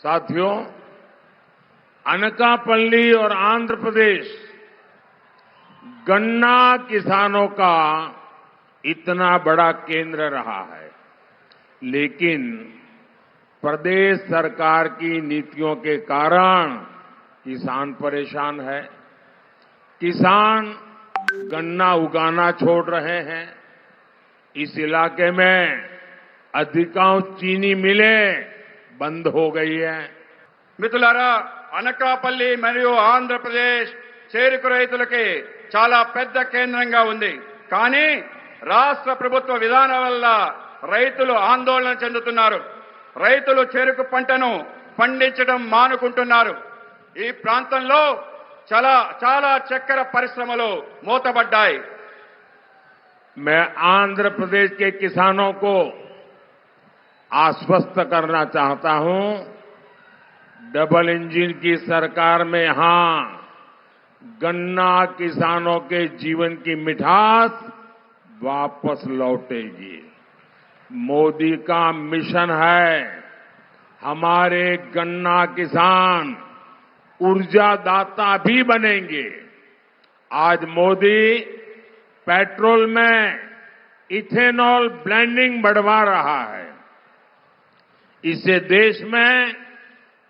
साथियों, अनकापल्ली और आंध्र प्रदेश गन्ना किसानों का इतना बड़ा केंद्र रहा है, लेकिन प्रदेश सरकार की नीतियों के कारण किसान परेशान है। किसान गन्ना उगाना छोड़ रहे हैं। इस इलाके में अधिकांश चीनी मिलें बंद हो गई है। మిత్రులారా, అనకాపల్లి మరియు ఆంధ్రప్రదేశ్ చేరుకు రైతులకి చాలా పెద్ద కేంద్రంగా ఉంది. కానీ రాష్ట్ర ప్రభుత్వ విధానం వల్ల రైతులు ఆందోళన చెందుతున్నారు. రైతులు చెరుకు పంటను పండించడం మానుకుంటున్నారు. ఈ ప్రాంతంలో చాలా చక్కెర పరిశ్రమలు మూతబడ్డాయి. मैं आंध्र प्रदेश के किसानों को आश्वस्त करना चाहता हूं, डबल इंजन की सरकार में यहां गन्ना किसानों के जीवन की मिठास वापस लौटेगी। मोदी का मिशन है हमारे गन्ना किसान ऊर्जादाता भी बनेंगे। आज मोदी पेट्रोल में इथेनॉल ब्लेंडिंग बढ़वा रहा है। इससे देश में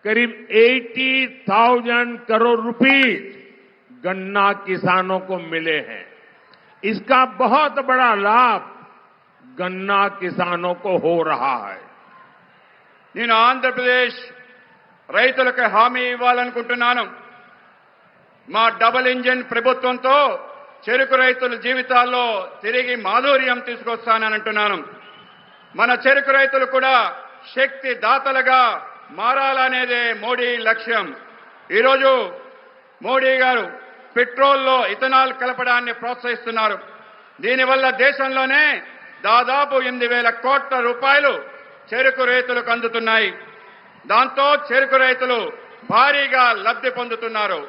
करीब 80,000 करोड़ रुपीस गन्ना किसानों को मिले हैं। इसका बहुत बड़ा लाभ गन्ना किसानों को हो रहा है। నేను ఆంధ్రప్రదేశ్ రైతులకు హామీ ఇవ్వాలనుకుంటున్నాను. మా డబుల్ ఇంజిన్ ప్రభుత్వంతో చెరుకు రైతుల జీవితాల్లో తిరిగి మాధుర్యం తీసుకొస్తానని అంటున్నాను. మన చెరుకు రైతులు కూడా శక్తి దాతలుగా మారాలనేదే మోడీ లక్ష్యం. ఈరోజు మోడీ గారు పెట్రోల్లో ఇథనాల్ కలపడాన్ని ప్రోత్సహిస్తున్నారు. దీనివల్ల దేశంలోనే దాదాపు 8,000 కోట్ల రూపాయలు చెరుకు రైతులకు అందుతున్నాయి. దాంతో చెరుకు రైతులు భారీగా లబ్ధి పొందుతున్నారు.